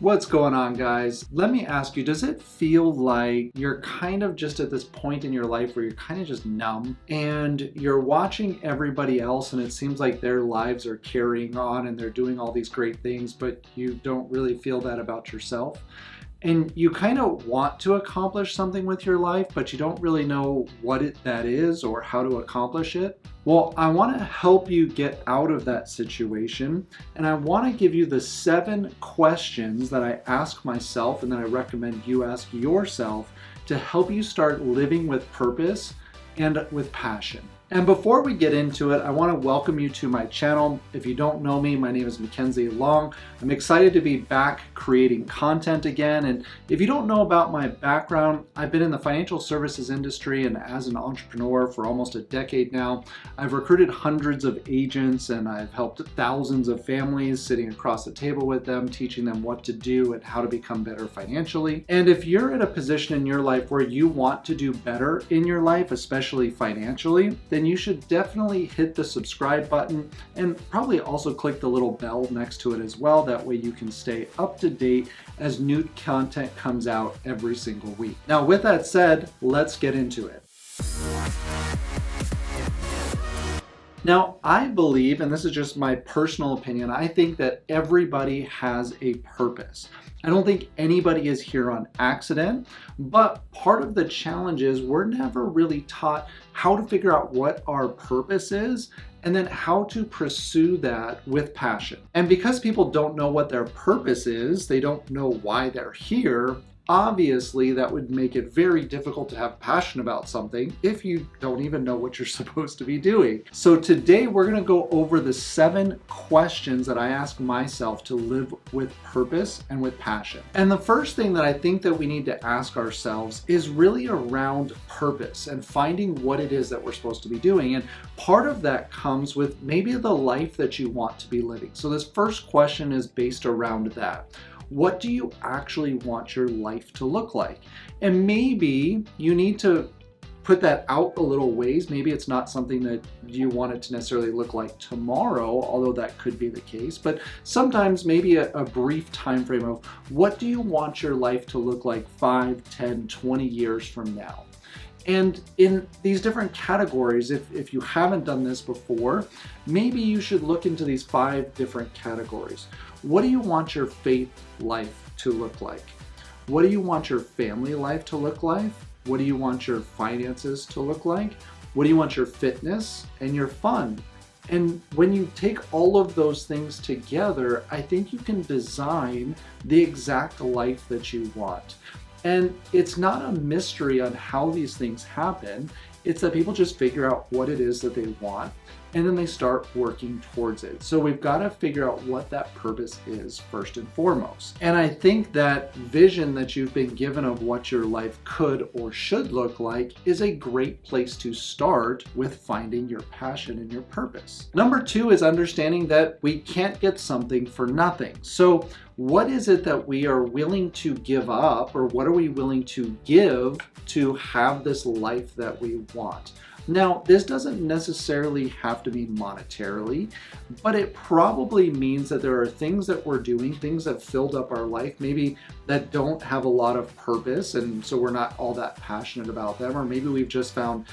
What's going on, guys? Let me ask you, does it feel like you're kind of just at this point in your life where you're kind of just numb and you're watching everybody else and it seems like their lives are carrying on and they're doing all these great things, but you don't really feel that about yourself? And you kind of want to accomplish something with your life, but you don't really know what that is or how to accomplish it? Well, I want to help you get out of that situation, and I want to give you the 7 questions that I ask myself and that I recommend you ask yourself to help you start living with purpose and with passion. And before we get into it, I want to welcome you to my channel. If you don't know me, my name is Mckensy Long. I'm excited to be back creating content again. And if you don't know about my background, I've been in the financial services industry and as an entrepreneur for almost a decade now. I've recruited hundreds of agents and I've helped thousands of families sitting across the table with them, teaching them what to do and how to become better financially. And if you're at a position in your life where you want to do better in your life, especially financially, then you should definitely hit the subscribe button and probably also click the little bell next to it as well. That way you can stay up to date as new content comes out every single week. Now, with that said, let's get into it. Now, I believe, and this is just my personal opinion, I think that everybody has a purpose. I don't think anybody is here on accident, but part of the challenge is we're never really taught how to figure out what our purpose is and then how to pursue that with passion. And because people don't know what their purpose is, they don't know why they're here, obviously that would make it very difficult to have passion about something if you don't even know what you're supposed to be doing. So today we're going to go over the 7 questions that I ask myself to live with purpose and with passion. And the first thing that I think that we need to ask ourselves is really around purpose and finding what it is that we're supposed to be doing. And part of that comes with maybe the life that you want to be living. So this first question is based around that. What do you actually want your life to look like? And maybe you need to put that out a little ways. Maybe it's not something that you want it to necessarily look like tomorrow, although that could be the case. But sometimes maybe a brief time frame of what do you want your life to look like 5, 10, 20 years from now? And in these different categories, if you haven't done this before, maybe you should look into these 5 different categories. What do you want your faith life to look like? What do you want your family life to look like? What do you want your finances to look like? What do you want your fitness and your fun? And when you take all of those things together, I think you can design the exact life that you want. And it's not a mystery on how these things happen. It's that people just figure out what it is that they want and then they start working towards it. So we've got to figure out what that purpose is first and foremost. And I think that vision that you've been given of what your life could or should look like is a great place to start with finding your passion and your purpose. Number 2 is understanding that we can't get something for nothing. So what is it that we are willing to give up, or what are we willing to give to have this life that we want? Now, this doesn't necessarily have to mean monetarily, but it probably means that there are things that we're doing, things that filled up our life, maybe that don't have a lot of purpose, and so we're not all that passionate about them, or maybe we've just found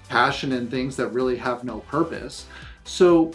passion in things that really have no purpose. So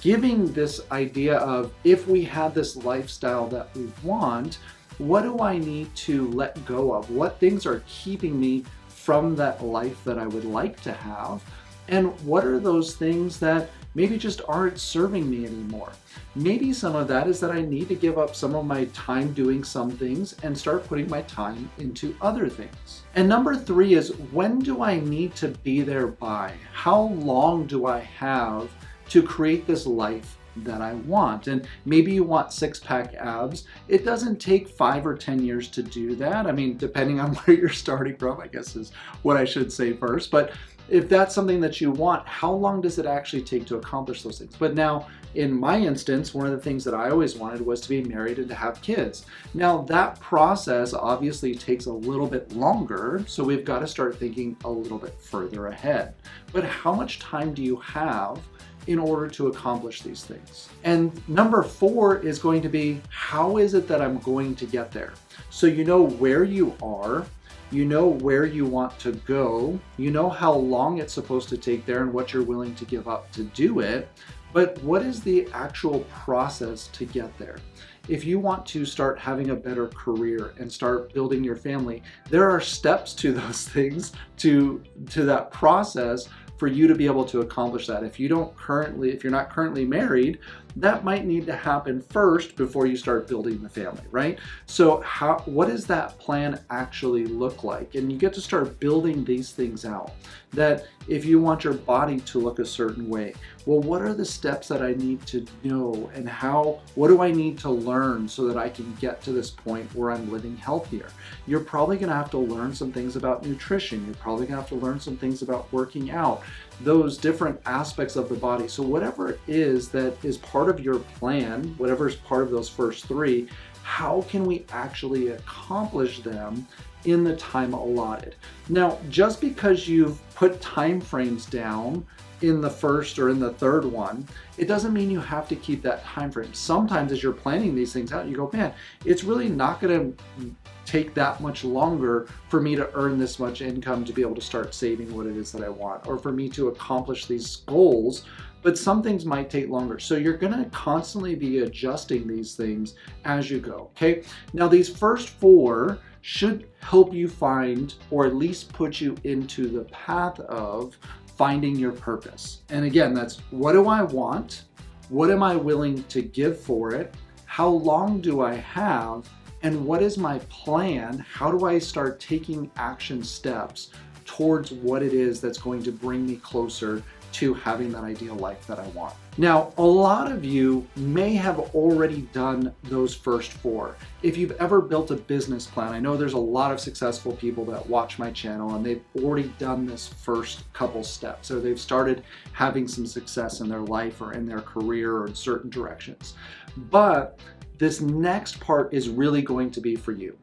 giving this idea of, if we have this lifestyle that we want, what do I need to let go of? What things are keeping me from that life that I would like to have? And what are those things that maybe just aren't serving me anymore? Maybe some of that is that I need to give up some of my time doing some things and start putting my time into other things. And number 3 is, when do I need to be there by? How long do I have to create this life that I want? And maybe you want 6-pack abs. It doesn't take 5 or 10 years to do that. I mean, depending on where you're starting from, I guess is what I should say first. But if that's something that you want, how long does it actually take to accomplish those things? But now, in my instance, one of the things that I always wanted was to be married and to have kids. Now, that process obviously takes a little bit longer, so we've got to start thinking a little bit further ahead. But how much time do you have in order to accomplish these things. And number 4 is going to be, how is it that I'm going to get there? So you know where you are, you know where you want to go, you know how long it's supposed to take there and what you're willing to give up to do it, but what is the actual process to get there? If you want to start having a better career and start building your family, there are steps to those things, to that process for you to be able to accomplish that. If you're not currently married, that might need to happen first before you start building the family, right? So what does that plan actually look like? And you get to start building these things out. That if you want your body to look a certain way, well, what are the steps that I need to know, and what do I need to learn so that I can get to this point where I'm living healthier? You're probably gonna have to learn some things about nutrition. You're probably gonna have to learn some things about working out, those different aspects of the body. So whatever it is that is part of your plan, whatever is part of those first 3, how can we actually accomplish them in the time allotted? Now, just because you've put time frames down in the first or in the third one, it doesn't mean you have to keep that time frame. Sometimes as you're planning these things out, you go, man, it's really not going to take that much longer for me to earn this much income to be able to start saving what it is that I want, or for me to accomplish these goals. But some things might take longer. So you're gonna constantly be adjusting these things as you go, okay? Now these first 4 should help you find, or at least put you into the path of finding your purpose. And again, that's, what do I want? What am I willing to give for it? How long do I have? And what is my plan? How do I start taking action steps towards what it is that's going to bring me closer to having that ideal life that I want? Now, a lot of you may have already done those first 4. If you've ever built a business plan, I know there's a lot of successful people that watch my channel and they've already done this first couple steps, or they've started having some success in their life or in their career or in certain directions. But this next part is really going to be for you.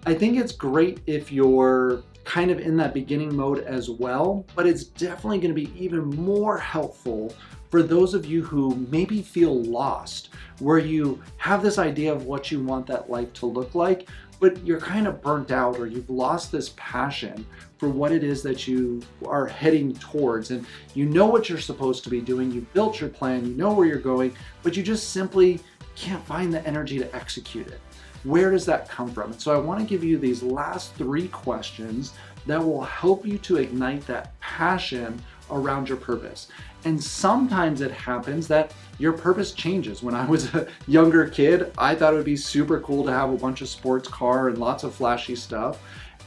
I think it's great if you're kind of in that beginning mode as well, but it's definitely going to be even more helpful for those of you who maybe feel lost, where you have this idea of what you want that life to look like, but you're kind of burnt out, or you've lost this passion for what it is that you are heading towards. And you know what you're supposed to be doing, you've built your plan, you know where you're going, but you just simply can't find the energy to execute it. Where does that come from? And so I want to give you these last 3 questions that will help you to ignite that passion around your purpose. And sometimes it happens that your purpose changes. When I was a younger kid, I thought it would be super cool to have a bunch of sports car and lots of flashy stuff,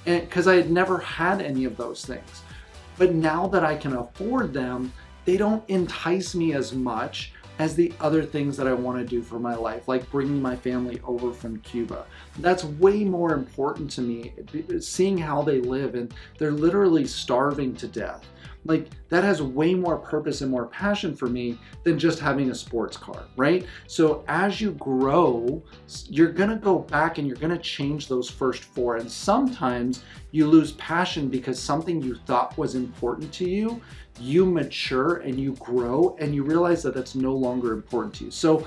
because I had never had any of those things. But now that I can afford them, they don't entice me as much as the other things that I want to do for my life, like bringing my family over from Cuba. That's way more important to me, seeing how they live, and they're literally starving to death. Like, that has way more purpose and more passion for me than just having a sports car, right? So as you grow, you're gonna go back and you're gonna change those first 4. And sometimes you lose passion because something you thought was important to you, you mature and you grow and you realize that that's no longer important to you. So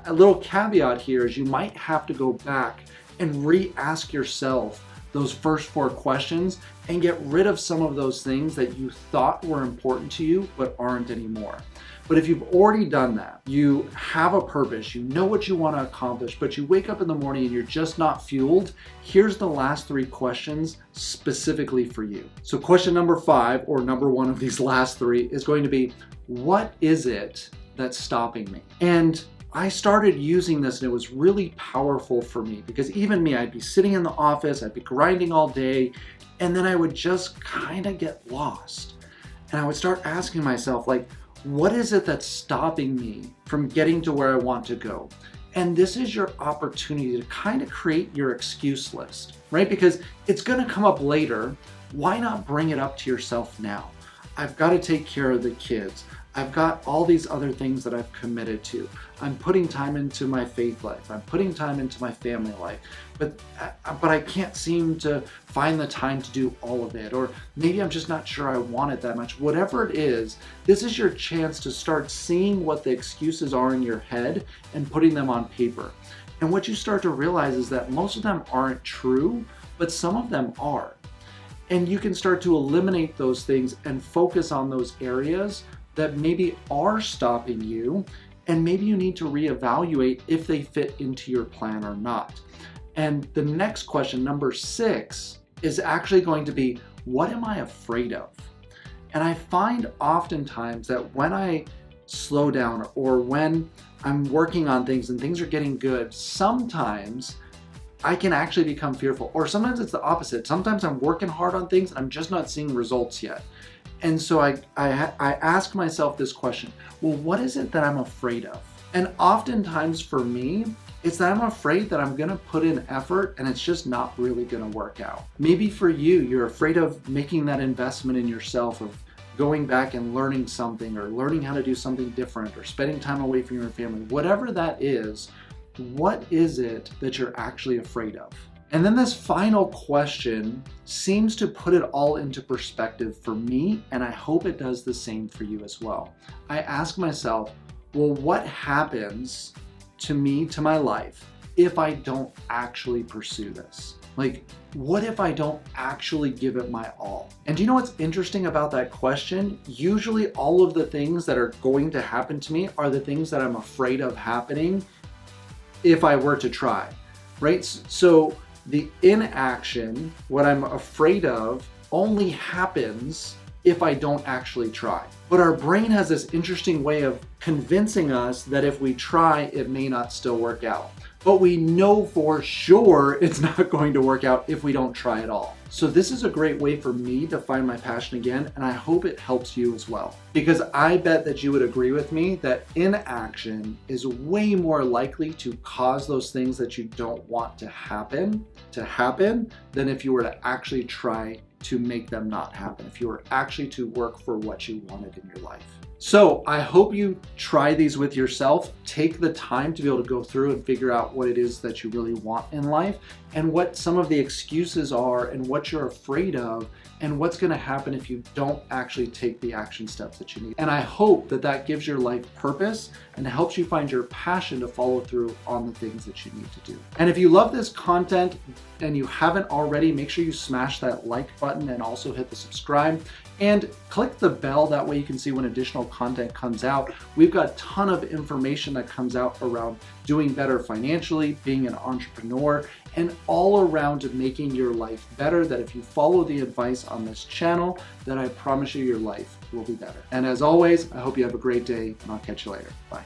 a little caveat here is you might have to go back and re-ask yourself those first 4 questions and get rid of some of those things that you thought were important to you but aren't anymore. But if you've already done that, you have a purpose, you know what you want to accomplish, but you wake up in the morning and you're just not fueled, here's the last 3 questions specifically for you. So question number 5, or number 1 of these last 3, is going to be, what is it that's stopping me? And I started using this and it was really powerful for me, because even me, I'd be sitting in the office, I'd be grinding all day, and then I would just kind of get lost. And I would start asking myself, like, what is it that's stopping me from getting to where I want to go? And this is your opportunity to kind of create your excuse list, right? Because it's going to come up later. Why not bring it up to yourself now? I've got to take care of the kids. I've got all these other things that I've committed to. I'm putting time into my faith life. I'm putting time into my family life. But I can't seem to find the time to do all of it. Or maybe I'm just not sure I want it that much. Whatever it is, this is your chance to start seeing what the excuses are in your head and putting them on paper. And what you start to realize is that most of them aren't true, but some of them are. And you can start to eliminate those things and focus on those areas that maybe are stopping you, and maybe you need to reevaluate if they fit into your plan or not. And the next question, number 6, is actually going to be, what am I afraid of? And I find oftentimes that when I slow down or when I'm working on things and things are getting good, sometimes I can actually become fearful. Or sometimes it's the opposite. Sometimes I'm working hard on things and I'm just not seeing results yet. And so I ask myself this question, well, what is it that I'm afraid of? And oftentimes for me, it's that I'm afraid that I'm gonna put in effort and it's just not really gonna work out. Maybe for you, you're afraid of making that investment in yourself, of going back and learning something or learning how to do something different or spending time away from your family. Whatever that is, what is it that you're actually afraid of? And then this final question seems to put it all into perspective for me, and I hope it does the same for you as well. I ask myself, well, what happens to me, to my life, if I don't actually pursue this? Like, what if I don't actually give it my all? And do you know what's interesting about that question? Usually all of the things that are going to happen to me are the things that I'm afraid of happening if I were to try, right? So the inaction, what I'm afraid of, only happens if I don't actually try. But our brain has this interesting way of convincing us that if we try, it may not still work out. But we know for sure it's not going to work out if we don't try at all. So this is a great way for me to find my passion again, and I hope it helps you as well. Because I bet that you would agree with me that inaction is way more likely to cause those things that you don't want to happen than if you were to actually try to make them not happen, if you were actually to work for what you wanted in your life. So I hope you try these with yourself. Take the time to be able to go through and figure out what it is that you really want in life and what some of the excuses are and what you're afraid of and what's going to happen if you don't actually take the action steps that you need. And I hope that that gives your life purpose and helps you find your passion to follow through on the things that you need to do. And if you love this content and you haven't already, make sure you smash that like button and also hit the subscribe and click the bell. That way you can see when additional content comes out. We've got a ton of information that comes out around doing better financially, being an entrepreneur, and all around making your life better, that if you follow the advice on this channel, that I promise you your life will be better. And as always, I hope you have a great day, and I'll catch you later. Bye.